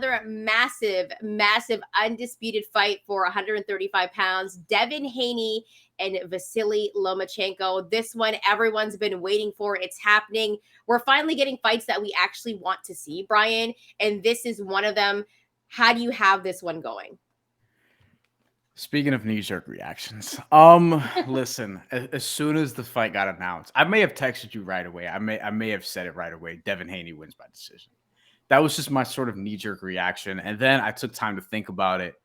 another massive undisputed fight for 135 pounds. Devin Haney and Vasiliy Lomachenko. This one everyone's been waiting for. It's happening. We're finally getting fights that we actually want to see, Bryan, and this is one of them. How do you have this one going? Speaking of knee-jerk reactions, listen, as soon as the fight got announced, I may have texted you right away. I may have said it right away. Devin Haney wins by decision. That was just my sort of knee-jerk reaction. And then I took time to think about it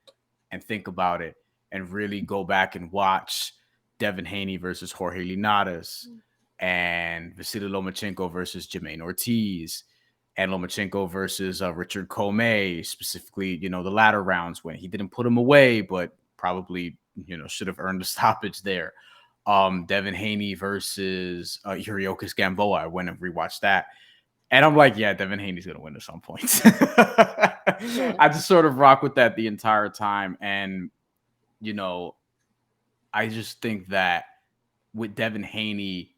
and really go back and watch Devin Haney versus Jorge Linares and Vasiliy Lomachenko versus Jermaine Ortiz and Lomachenko versus Richard Commey, specifically, the latter rounds when he didn't put him away, but probably, should have earned a stoppage there. Devin Haney versus Yuriorkis Gamboa. I went and rewatched that. And I'm like, yeah, Devin Haney's going to win at some point. I just sort of rock with that the entire time. And, I just think that with Devin Haney,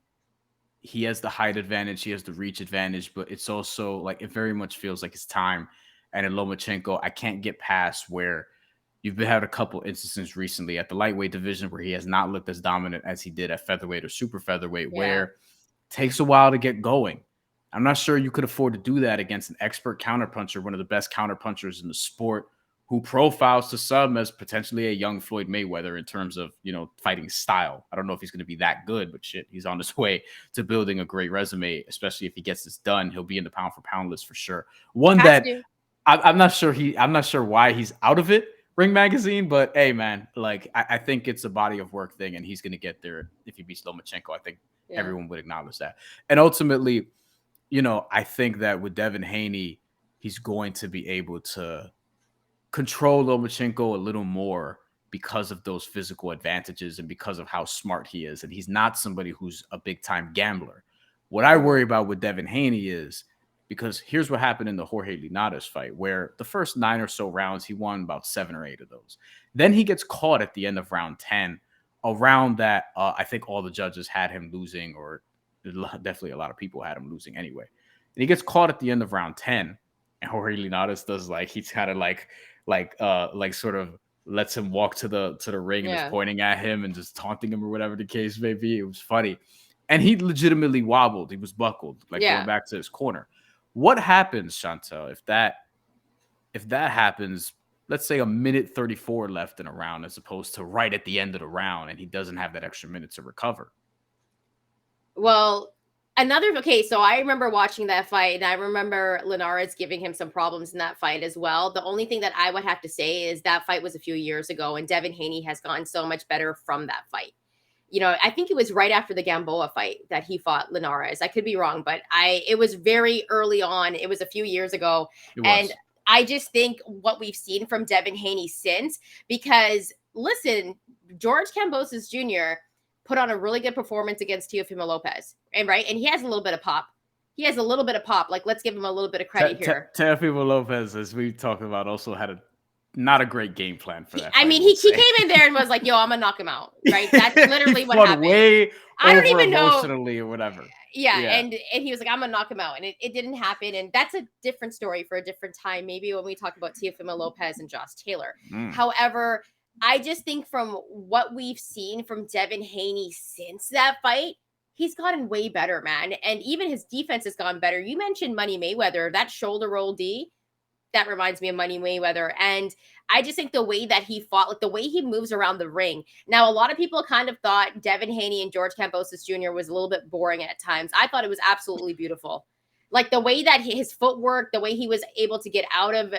he has the height advantage, he has the reach advantage, but it's also like it very much feels like it's time. And in Lomachenko, I can't get past where you've had a couple instances recently at the lightweight division where he has not looked as dominant as he did at featherweight or super featherweight, where it takes a while to get going. I'm not sure you could afford to do that against an expert counterpuncher, one of the best counterpunchers in the sport, who profiles to some as potentially a young Floyd Mayweather in terms of, fighting style. I don't know if he's going to be that good, but shit, he's on his way to building a great resume, especially if he gets this done. He'll be in the pound for pound list for sure. One that I'm not sure why he's out of it, Ring Magazine, but hey, man, like I think it's a body of work thing, and he's going to get there if he beats Lomachenko. I think everyone would acknowledge that. And ultimately, I think that with Devin Haney, he's going to be able to control Lomachenko a little more because of those physical advantages and because of how smart he is. And he's not somebody who's a big-time gambler. What I worry about with Devin Haney is, because here's what happened in the Jorge Linares fight, where the first 9 or so rounds, he won about 7 or 8 of those. Then he gets caught at the end of round 10, a round that I think all the judges had him losing, or definitely a lot of people had him losing anyway. And he gets caught at the end of round 10, and Jorge Linares does he's kind of like sort of lets him walk to the ring and is pointing at him and just taunting him or whatever the case may be. It was funny. And he legitimately wobbled. He was buckled, going back to his corner. What happens, Shantelle, if that happens, let's say a minute 34 left in a round as opposed to right at the end of the round, and he doesn't have that extra minute to recover? Well, so I remember watching that fight, and I remember Linares giving him some problems in that fight as well. The only thing that I would have to say is that fight was a few years ago, and Devin Haney has gotten so much better from that fight. I think it was right after the Gamboa fight that he fought Linares. I could be wrong, but it was very early on. It was a few years ago. And I just think what we've seen from Devin Haney since, because listen, George Kambosos Jr. put on a really good performance against Teofimo Lopez. And he has a little bit of pop. Like, let's give him a little bit of credit here. Teofimo Lopez, as we talked about, also had not a great game plan for that. He came in there and was like, yo, I'm going to knock him out, right? That's literally what happened. I don't even know. Emotionally or whatever. Yeah. And he was like, I'm going to knock him out. And it didn't happen. And that's a different story for a different time, maybe when we talk about Teofimo Lopez and Josh Taylor. However, I just think from what we've seen from Devin Haney since that fight, he's gotten way better, man. And even his defense has gotten better. You mentioned Money Mayweather, that shoulder roll D. That reminds me of Money Mayweather. And I just think the way that he fought, like the way he moves around the ring. Now, a lot of people kind of thought Devin Haney and George Kambosos Jr. was a little bit boring at times. I thought it was absolutely beautiful. Like the way that his footwork, the way he was able to get out of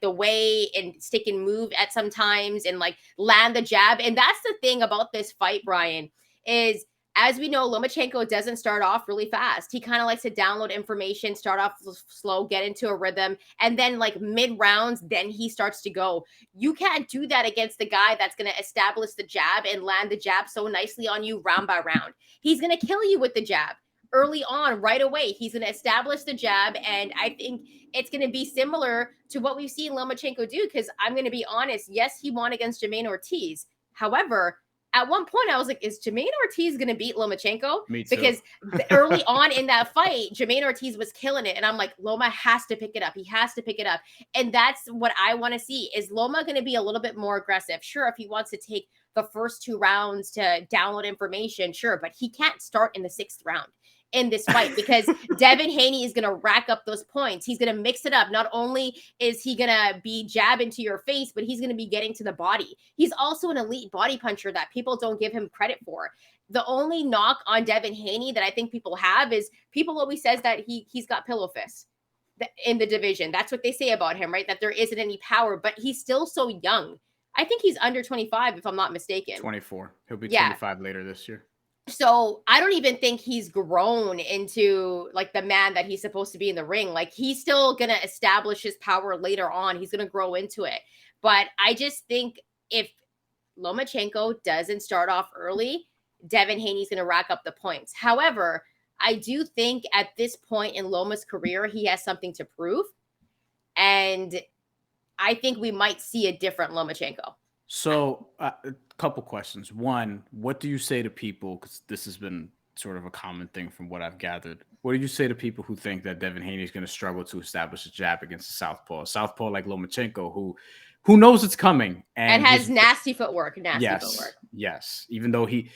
the way and stick and move at some times and land the jab. And that's the thing about this fight, Bryan, is as we know, Lomachenko doesn't start off really fast. He kind of likes to download information, start off slow, get into a rhythm, and then mid rounds, then he starts to go. You can't do that against the guy that's going to establish the jab and land the jab so nicely on you round by round. He's going to kill you with the jab early on, right away. He's going to establish the jab, and I think it's going to be similar to what we've seen Lomachenko do, because I'm going to be honest, yes, he won against Jermaine Ortiz. However, at one point I was like, is Jermaine Ortiz going to beat Lomachenko? Me too. Because early on in that fight, Jermaine Ortiz was killing it. And I'm like, Loma has to pick it up. He has to pick it up. And that's what I want to see. Is Loma going to be a little bit more aggressive? Sure, if he wants to take the first 2 rounds to download information, sure. But he can't start in the 6th round in this fight because Devin Haney is going to rack up those points. He's going to mix it up. Not only is he going to be jabbing to your face, but he's going to be getting to the body. He's also an elite body puncher that people don't give him credit for. The only knock on Devin Haney that I think people have is people always says that he's got pillow fists in the division. That's what they say about him, right? That there isn't any power, but he's still so young. I think he's under 25, if I'm not mistaken. 24. He'll be 25 later this year. So I don't even think he's grown into like the man that he's supposed to be in the ring. Like he's still going to establish his power later on. He's going to grow into it. But I just think if Lomachenko doesn't start off early, Devin Haney's going to rack up the points. However, I do think at this point in Loma's career, he has something to prove. And I think we might see a different Lomachenko. So a couple questions. One, what do you say to people? Because this has been sort of a common thing from what I've gathered. What do you say to people who think that Devin Haney is going to struggle to establish a jab against a southpaw like Lomachenko, who knows it's coming and has nasty footwork? Yes. Even though he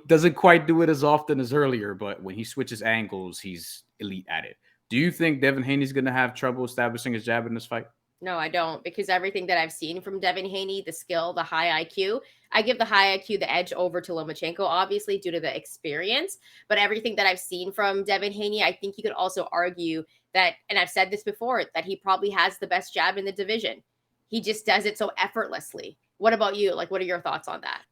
doesn't quite do it as often as earlier, but when he switches angles, he's elite at it. Do you think Devin Haney's going to have trouble establishing his jab in this fight? No, I don't, because everything that I've seen from Devin Haney, the skill, the high IQ, I give the high IQ the edge over to Lomachenko, obviously, due to the experience. But everything that I've seen from Devin Haney, I think you could also argue that, and I've said this before, that he probably has the best jab in the division. He just does it so effortlessly. What about you? Like, what are your thoughts on that?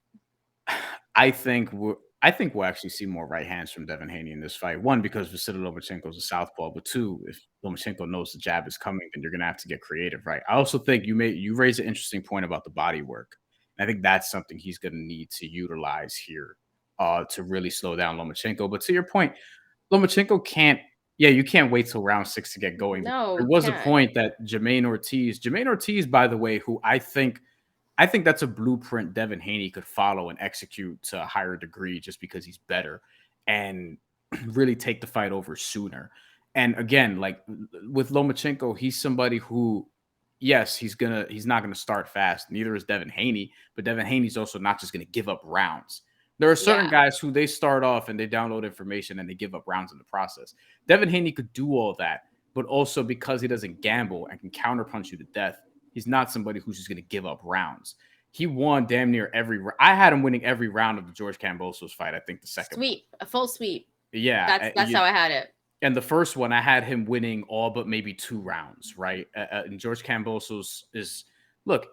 I think we'll actually see more right hands from Devin Haney in this fight. One, because Vasiliy Lomachenko is a southpaw, but two, if Lomachenko knows the jab is coming, then you're going to have to get creative, right? I also think you raise an interesting point about the body work. I think that's something he's going to need to utilize here to really slow down Lomachenko. But to your point, Lomachenko you can't wait till round 6 to get going. No, there was a point that Jermaine Ortiz, by the way, who I think that's a blueprint Devin Haney could follow and execute to a higher degree just because he's better and really take the fight over sooner. And again, like with Lomachenko, he's somebody who, yes, he's not gonna start fast. Neither is Devin Haney, but Devin Haney's also not just gonna give up rounds. There are certain guys who they start off and they download information and they give up rounds in the process. Devin Haney could do all that, but also because he doesn't gamble and can counterpunch you to death, he's not somebody who's just going to give up rounds. He won damn near every. I had him winning every round of the George Kambosos fight. I think the second sweep, a full sweep. Yeah, that's how I had it. And the first one, I had him winning all but maybe 2 rounds. Right, and George Kambosos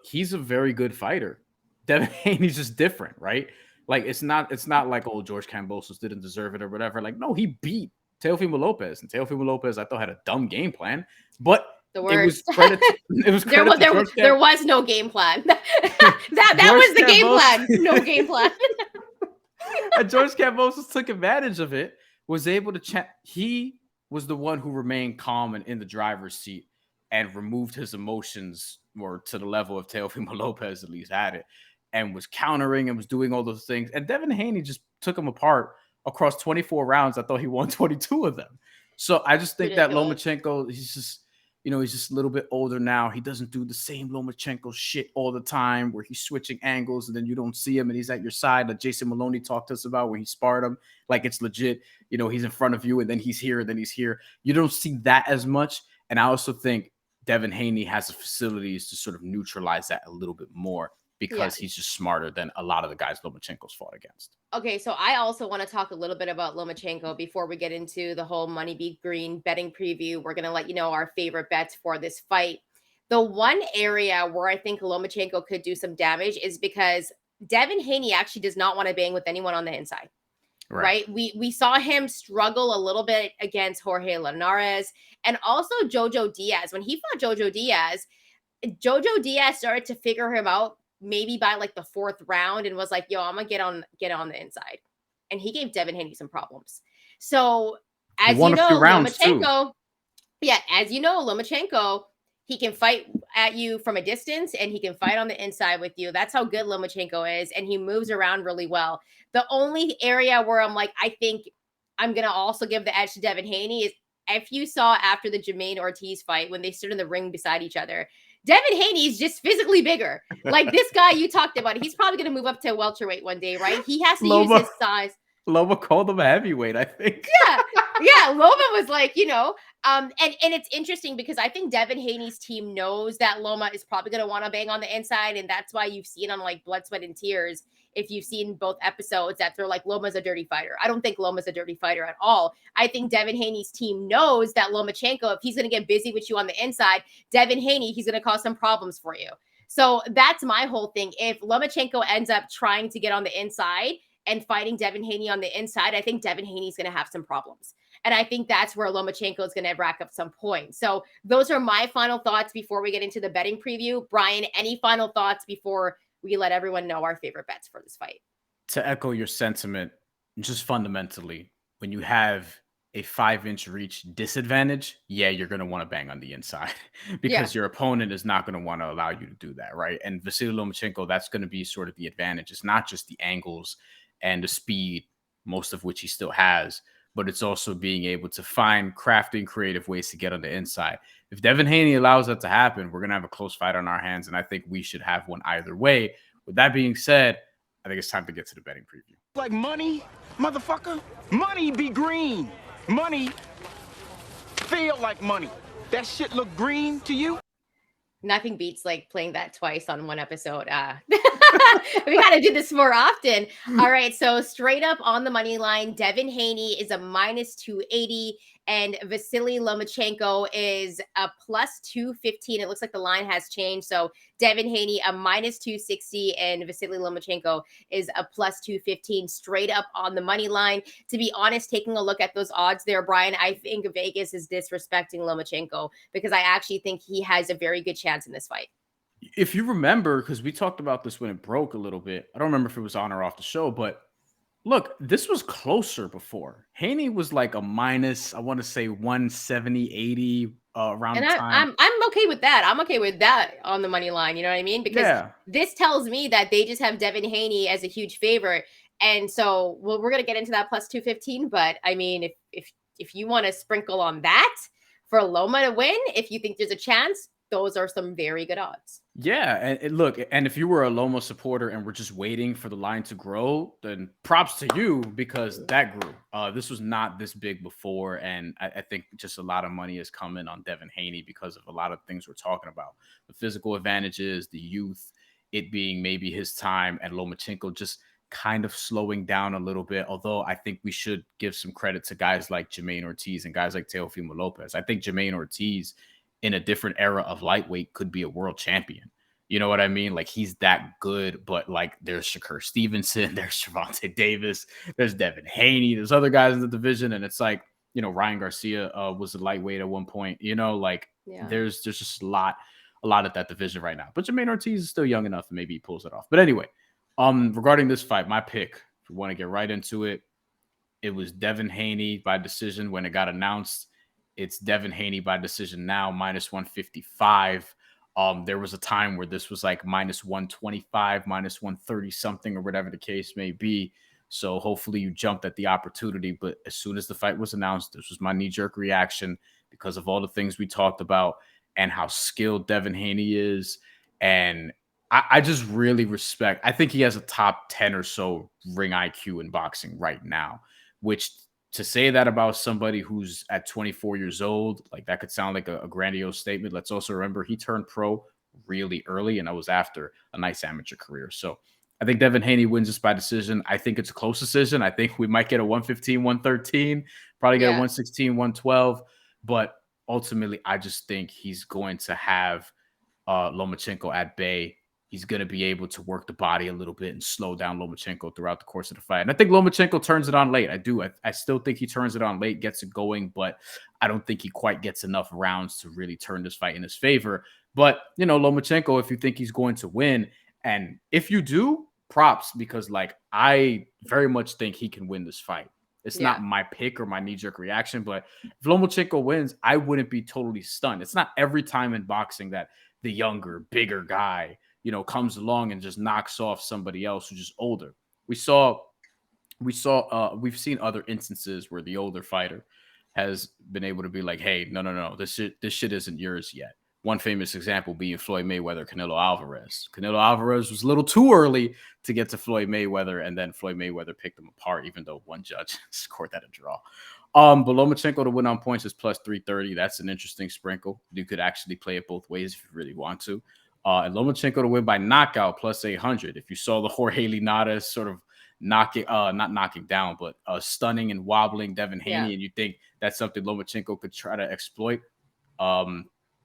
he's a very good fighter. Devin Haney's just different, right? Like it's not like George Kambosos didn't deserve it or whatever. Like no, he beat Teofimo Lopez, and Teofimo Lopez I thought had a dumb game plan, but. The worst. There was no game plan. that was the game plan. No game plan. And George Kambosos took advantage of it. Was able to he was the one who remained calm and in the driver's seat and removed his emotions or to the level of Teofimo Lopez at least had it and was countering and was doing all those things. And Devin Haney just took him apart across 24 rounds. I thought he won 22 of them. So I just think that Lomachenko, he's just a little bit older now. He doesn't do the same Lomachenko shit all the time where he's switching angles and then you don't see him and he's at your side. Like Jason Maloney talked to us about when he sparred him. Like it's legit. He's in front of you and then he's here and then he's here. You don't see that as much. And I also think Devin Haney has the facilities to sort of neutralize that a little bit more because he's just smarter than a lot of the guys Lomachenko's fought against. Okay, so I also want to talk a little bit about Lomachenko before we get into the whole Money Be Green betting preview. We're going to let you know our favorite bets for this fight. The one area where I think Lomachenko could do some damage is because Devin Haney actually does not want to bang with anyone on the inside. Right? We saw him struggle a little bit against Jorge Linares and also Jojo Diaz. When he fought Jojo Diaz started to figure him out maybe by like the 4th round and was like, yo, I'm gonna get on the inside. And he gave Devin Haney some problems. So as you know, Lomachenko, he can fight at you from a distance and he can fight on the inside with you. That's how good Lomachenko is. And he moves around really well. The only area where I'm like, I think I'm going to also give the edge to Devin Haney is if you saw after the Jermaine Ortiz fight when they stood in the ring beside each other, Devin Haney is just physically bigger. Like this guy you talked about, he's probably going to move up to welterweight one day, right? He has to use his size. Loma called him a heavyweight, I think. Yeah. Loma was like, and it's interesting because I think Devin Haney's team knows that Loma is probably going to want to bang on the inside. And that's why you've seen on like Blood, Sweat, and Tears, if you've seen both episodes, that they're like, Loma's a dirty fighter. I don't think Loma's a dirty fighter at all. I think Devin Haney's team knows that Lomachenko, if he's going to get busy with you on the inside, Devin Haney, he's going to cause some problems for you. So that's my whole thing. If Lomachenko ends up trying to get on the inside and fighting Devin Haney on the inside, I think Devin Haney's going to have some problems. And I think that's where Lomachenko is going to rack up some points. So those are my final thoughts before we get into the betting preview. Bryan, any final thoughts before we let everyone know our favorite bets for this fight? To echo your sentiment, just fundamentally, when you have a 5-inch reach disadvantage, you're going to want to bang on the inside because your opponent is not going to want to allow you to do that, right? And Vasiliy Lomachenko, that's going to be sort of the advantage. It's not just the angles and the speed, most of which he still has, but it's also being able to find crafting creative ways to get on the inside. If Devin Haney allows that to happen, we're going to have a close fight on our hands, and I think we should have one either way. With that being said, I think it's time to get to the betting preview. Like money, motherfucker. Money be green. Money feel like money. That shit look green to you? Nothing beats like playing that twice on one episode. We got to do this more often. All right. So straight up on the money line, Devin Haney is a minus 280 and Vasiliy Lomachenko is a plus 215. It looks like the line has changed. So Devin Haney, a minus 260 and Vasiliy Lomachenko is a plus 215 straight up on the money line. To be honest, taking a look at those odds there, Bryan, I think Vegas is disrespecting Lomachenko because I actually think he has a very good chance in this fight. If you remember, because we talked about this when it broke a little bit, I don't remember if it was on or off the show, but look, this was closer before. Haney was like a minus, I want to say 170, 80 around and the time. I'm okay with that. I'm okay with that on the money line. You know what I mean? Because this tells me that they just have Devin Haney as a huge favorite. And so, well, we're going to get into that plus 215. But I mean, if you want to sprinkle on that for Loma to win, if you think there's a chance, those are some very good odds. Yeah, and look, and if you were a Loma supporter and we're just waiting for the line to grow, then props to you because that grew. This was not this big before, and I think just a lot of money is coming on Devin Haney because of a lot of things we're talking about. The physical advantages, the youth, it being maybe his time, and Lomachenko just kind of slowing down a little bit, although I think we should give some credit to guys like Jermaine Ortiz and guys like Teofimo Lopez. I think Jermaine Ortiz in a different era of lightweight could be a world champion. You know what I mean? Like he's that good, but like there's Shakur Stevenson, there's Gervonta Davis, there's Devin Haney, there's other guys in the division. And it's like, Ryan Garcia was a lightweight at one point, there's just a lot at that division right now, but Jermaine Ortiz is still young enough and maybe he pulls it off. But anyway, regarding this fight, my pick, if you want to get right into it, it was Devin Haney by decision when it got announced. It's Devin Haney by decision now, minus 155. There was a time where this was like minus 125, minus 130 something or whatever the case may be. So hopefully you jumped at the opportunity. But as soon as the fight was announced, this was my knee-jerk reaction because of all the things we talked about and how skilled Devin Haney is. And I just really respect. I think he has a top 10 or so ring IQ in boxing right now, which to say that about somebody who's at 24 years old, like that could sound like a grandiose statement. Let's also remember he turned pro really early, and that was after a nice amateur career. So I think Devin Haney wins this by decision. I think it's a close decision. I think we might get a 115, 113, probably get a 116, 112. But ultimately, I just think he's going to have Lomachenko at bay. He's going to be able to work the body a little bit and slow down Lomachenko throughout the course of the fight. And I think Lomachenko turns it on late. I do. I still think he turns it on late, gets it going, but I don't think he quite gets enough rounds to really turn this fight in his favor. But, Lomachenko, if you think he's going to win, and if you do, props, because like I very much think he can win this fight. It's not my pick or my knee-jerk reaction, but if Lomachenko wins, I wouldn't be totally stunned. It's not every time in boxing that the younger, bigger guy, you know, comes along and just knocks off somebody else who's just older. We've seen other instances where the older fighter has been able to be like, hey, no, this shit isn't yours yet. One famous example being Floyd Mayweather, Canelo Alvarez. Canelo Alvarez was a little too early to get to Floyd Mayweather, and then Floyd Mayweather picked him apart, even though one judge scored that a draw. But Lomachenko to win on points is plus 330. That's an interesting sprinkle. You could actually play it both ways if you really want to. And Lomachenko to win by knockout plus 800. If you saw the Jorge Linares sort of not knocking down, but stunning and wobbling Devin Haney, and you think that's something Lomachenko could try to exploit.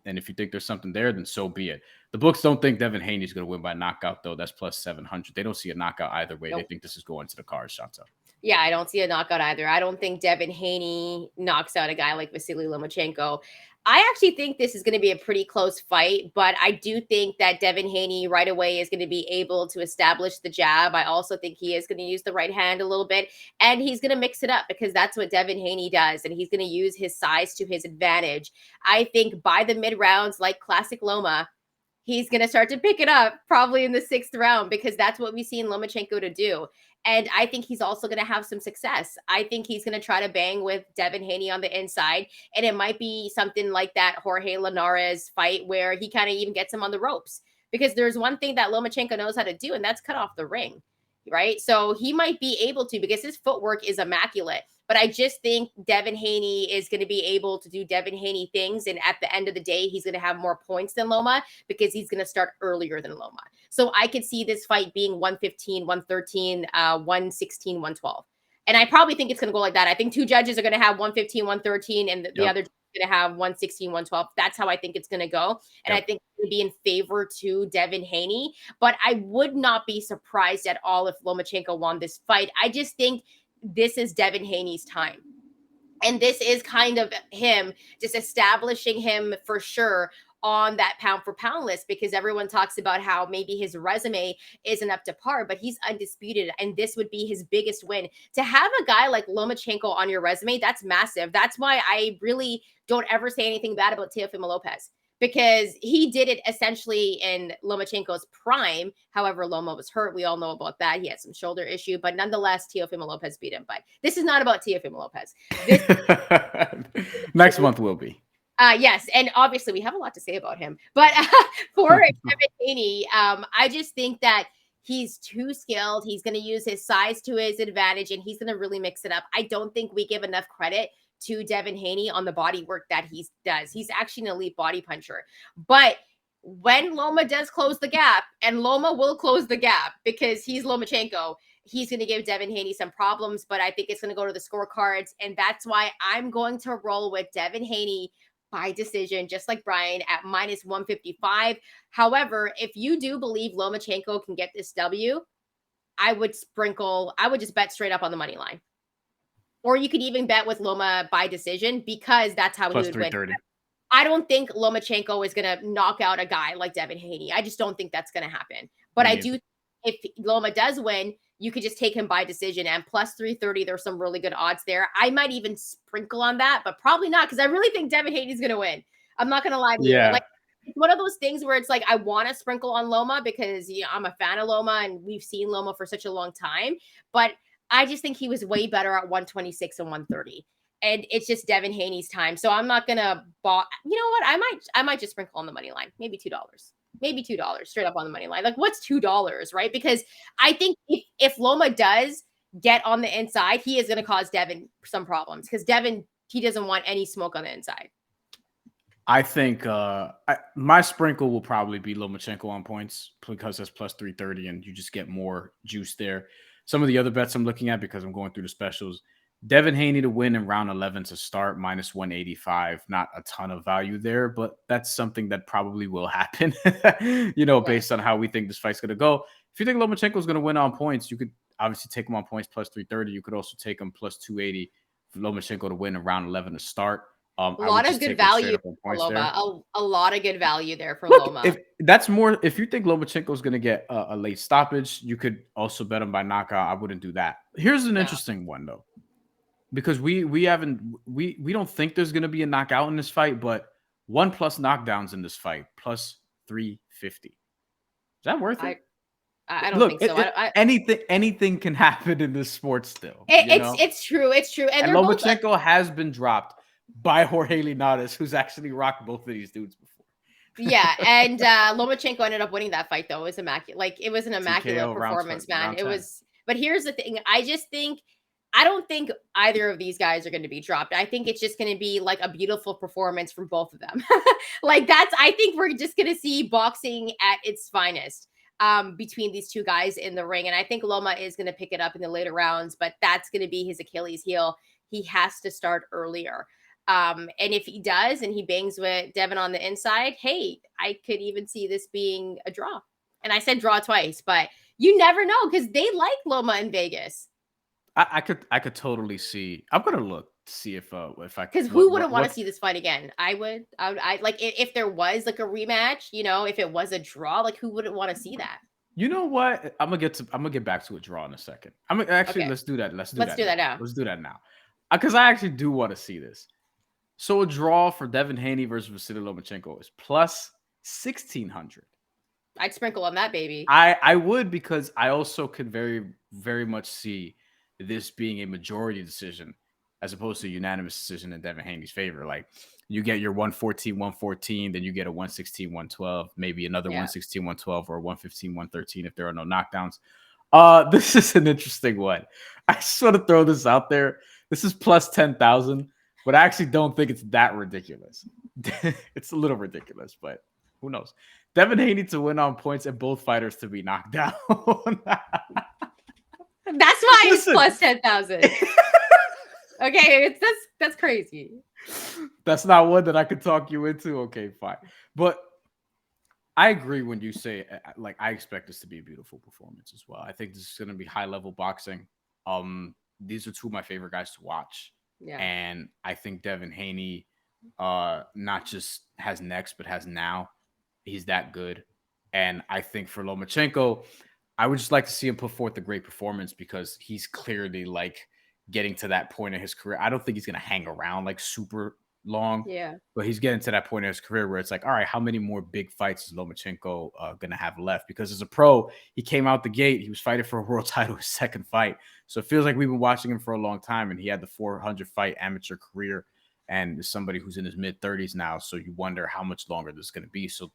And if you think there's something there, then so be it. The books don't think Devin Haney is going to win by knockout, though. That's plus 700. They don't see a knockout either way. Nope. They think this is going to the cards, Shantelle. Yeah, I don't see a knockout either. I don't think Devin Haney knocks out a guy like Vasiliy Lomachenko. I actually think this is going to be a pretty close fight, but I do think that Devin Haney right away is going to be able to establish the jab. I also think he is going to use the right hand a little bit, and he's going to mix it up because that's what Devin Haney does, and he's going to use his size to his advantage. I think by the mid-rounds, like classic Loma, he's going to start to pick it up probably in the 6th round because that's what we've seen Lomachenko to do. And I think he's also going to have some success. I think he's going to try to bang with Devin Haney on the inside. And it might be something like that Jorge Linares fight where he kind of even gets him on the ropes. Because there's one thing that Lomachenko knows how to do, and that's cut off the ring, right? So he might be able to because his footwork is immaculate. But I just think Devin Haney is going to be able to do Devin Haney things. And at the end of the day, he's going to have more points than Loma because he's going to start earlier than Loma. So I could see this fight being 115, 113, 116, 112. And I probably think it's going to go like that. I think 2 judges are going to have 115, 113, and the other going to have 116, 112. That's how I think it's going to go. And I think it's going to be in favor to Devin Haney. But I would not be surprised at all if Lomachenko won this fight. I just think this is Devin Haney's time. And this is kind of him just establishing him for sure on that pound for pound list because everyone talks about how maybe his resume isn't up to par, but he's undisputed. And this would be his biggest win. To have a guy like Lomachenko on your resume, that's massive. That's why I really don't ever say anything bad about Teofimo Lopez. Because he did it essentially in Lomachenko's prime. However, Loma was hurt. We all know about that. He had some shoulder issue, but nonetheless, Teofimo Lopez beat him. But this is not about Teofimo Lopez. Next month will be. Yes, and obviously we have a lot to say about him. But for Devin Haney, I just think that he's too skilled. He's going to use his size to his advantage, and he's going to really mix it up. I don't think we give enough credit to Devin Haney on the body work that he does. He's actually an elite body puncher. But when Loma does close the gap, and Loma will close the gap because he's Lomachenko, he's going to give Devin Haney some problems, but I think it's going to go to the scorecards, and that's why I'm going to roll with Devin Haney by decision, just like Bryan, at minus 155. However, if you do believe Lomachenko can get this W, I would just bet straight up on the money line. Or you could even bet with Loma by decision because that's how Plus he would win. 330. I don't think Lomachenko is going to knock out a guy like Devin Haney. I just don't think that's going to happen. But I do, if Loma does win, you could just take him by decision. And plus 330, there's some really good odds there. I might even sprinkle on that, but probably not because I really think Devin Haney is going to win. I'm not going to lie to you. Like, it's one of those things where it's like I want to sprinkle on Loma because I'm a fan of Loma and we've seen Loma for such a long time. But I just think he was way better at 126 and 130. And it's just Devin Haney's time. So I'm not going to you know what? I might just sprinkle on the money line. Maybe $2. Maybe $2 straight up on the money line. Like what's $2, right? Because I think if Loma does get on the inside, he is going to cause Devin some problems because Devin, he doesn't want any smoke on the inside. I think my sprinkle will probably be Lomachenko on points because that's plus 330 and you just get more juice there. Some of the other bets I'm looking at because I'm going through the specials, Devin Haney to win in round 11 to start, minus 185. Not a ton of value there, but that's something that probably will happen, based on how we think this fight's going to go. If you think Lomachenko is going to win on points, you could obviously take him on points plus 330. You could also take him plus 280 for Lomachenko to win in round 11 to start. A lot of good value for Loma. A lot of good value there for Loma. If you think Lomachenko is going to get a late stoppage, you could also bet him by knockout. I wouldn't do that. Here's an interesting one though, because we don't think there's going to be a knockout in this fight, but 1+ knockdowns in this fight plus 350. Is that worth it? I don't think so. Anything can happen in this sport still. It's true. And they're Lomachenko both, has been dropped by Jorge Linares, who's actually rocked both of these dudes before. Yeah, and Lomachenko ended up winning that fight, though. It was immaculate. Like, it was an immaculate TKO performance, man. It 10. was. But here's the thing. I don't think either of these guys are going to be dropped. I think it's just going to be like a beautiful performance from both of them. I think we're just going to see boxing at its finest between these two guys in the ring. And I think Loma is going to pick it up in the later rounds, but that's going to be his Achilles heel. He has to start earlier. And if he does and he bangs with Devin on the inside, hey, I could even see this being a draw. And I said draw twice, but you never know because they like Loma in Vegas. I could totally see. I'm gonna look to see if I because who wouldn't want to see this fight again? I would like if there was like a rematch, if it was a draw, like who wouldn't want to see that? You know what? I'm gonna get back to a draw in a second. Okay. Let's do that. Let's do that now. Let's do that now. Because I actually do want to see this. So a draw for Devin Haney versus Vasiliy Lomachenko is plus 1,600. I'd sprinkle on that, baby. I would, because I also could very, very much see this being a majority decision as opposed to a unanimous decision in Devin Haney's favor. Like, you get your 114, then you get a 116, 112, maybe another 116, 112, or 115, 113 if there are no knockdowns. This is an interesting one. I just want to throw this out there. This is plus 10,000, but I actually don't think it's that ridiculous. It's a little ridiculous, but who knows? Devin Haney to win on points and both fighters to be knocked down. That's why it's plus 10,000. Okay, that's crazy. That's not one that I could talk you into. Okay, fine. But I agree when you say, like, I expect this to be a beautiful performance as well. I think this is going to be high-level boxing. These are two of my favorite guys to watch. Yeah. And I think Devin Haney not just has next, but has now. He's that good. And I think for Lomachenko, I would just like to see him put forth a great performance because he's clearly like getting to that point in his career. I don't think he's going to hang around like super long. Yeah. But he's getting to that point in his career where it's like, all right, how many more big fights is Lomachenko going to have left? Because as a pro, he came out the gate. He was fighting for a world title, his second fight. So it feels like we've been watching him for a long time, and he had the 400-fight amateur career and is somebody who's in his mid-30s now. So you wonder how much longer this is going to be. So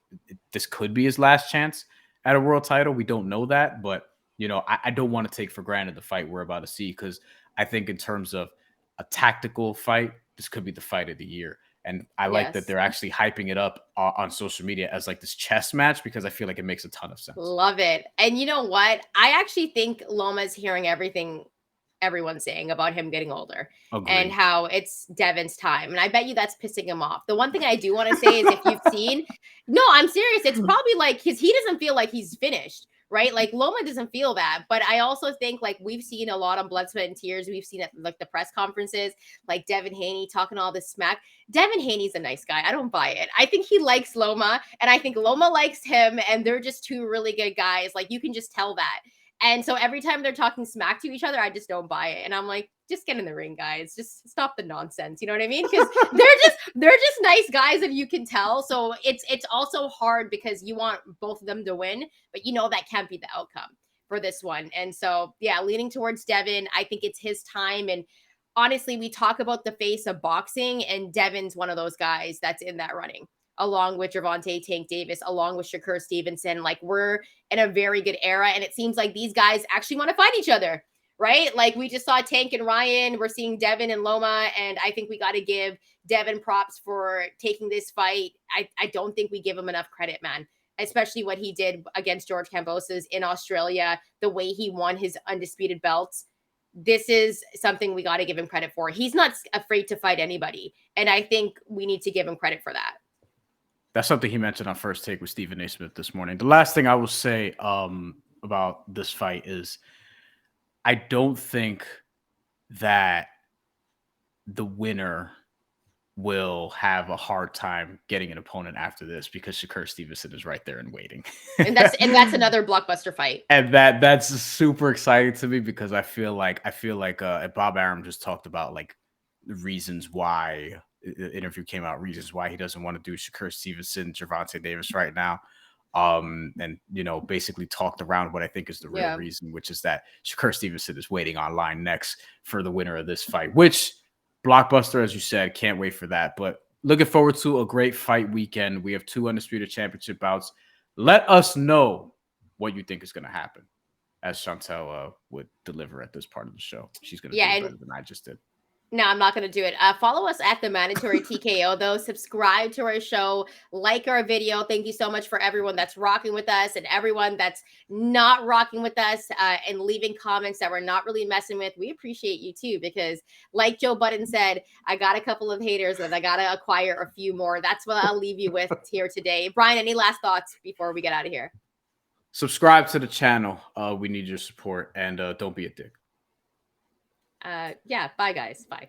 this could be his last chance at a world title. We don't know that, but I don't want to take for granted the fight we're about to see, because I think in terms of a tactical fight, this could be the fight of the year. And I like that they're actually hyping it up on social media as like this chess match, because I feel like it makes a ton of sense. Love it. And you know what? I actually think Loma's hearing everything everyone's saying about him getting older. Agreed. And how it's Devin's time. And I bet you that's pissing him off. The one thing I do want to say is, if you've seen, no, I'm serious. It's probably like, because he doesn't feel like he's finished, right? Like Loma doesn't feel that. But I also think like we've seen a lot on Blood, Sweat, and Tears. We've seen at like the press conferences, like Devin Haney talking all this smack. Devin Haney's a nice guy. I don't buy it. I think he likes Loma, and I think Loma likes him, and they're just two really good guys. Like, you can just tell that. And so every time they're talking smack to each other, I just don't buy it. And I'm like, just get in the ring, guys. Just stop the nonsense. You know what I mean? Because they're just nice guys, and you can tell. So it's also hard because you want both of them to win, but that can't be the outcome for this one. And so, yeah, leaning towards Devin. I think it's his time. And honestly, we talk about the face of boxing, and Devin's one of those guys that's in that running, along with Gervonta Tank Davis, along with Shakur Stevenson. Like, we're in a very good era, and it seems like these guys actually want to fight each other, right? Like, we just saw Tank and Ryan. We're seeing Devin and Loma, and I think we got to give Devin props for taking this fight. I don't think we give him enough credit, man, especially what he did against George Kambosos in Australia, the way he won his undisputed belts. This is something we got to give him credit for. He's not afraid to fight anybody, and I think we need to give him credit for that. That's something he mentioned on First Take with Stephen A. Smith this morning. The last thing I will say about this fight is, I don't think that the winner will have a hard time getting an opponent after this, because Shakur Stevenson is right there and waiting. and that's another blockbuster fight. And that's super exciting to me, because I feel like Bob Arum just talked about like the reasons why. The interview came out, reasons why he doesn't want to do Shakur Stevenson, Gervonta Davis right now. and basically talked around what I think is the real reason, which is that Shakur Stevenson is waiting online next for the winner of this fight, which blockbuster, as you said, can't wait for that. But looking forward to a great fight weekend. We have 2 Undisputed Championship bouts. Let us know what you think is going to happen, as Shantelle would deliver at this part of the show. She's going to do it better than I just did. No, I'm not going to do it. Follow us at TheMandatory TKO, though. Subscribe to our show. Like our video. Thank you so much for everyone that's rocking with us and everyone that's not rocking with us and leaving comments that we're not really messing with. We appreciate you, too, because like Joe Budden said, I got a couple of haters and I got to acquire a few more. That's what I'll leave you with here today. Bryan, any last thoughts before we get out of here? Subscribe to the channel. We need your support, and don't be a dick. Yeah, bye guys. Bye.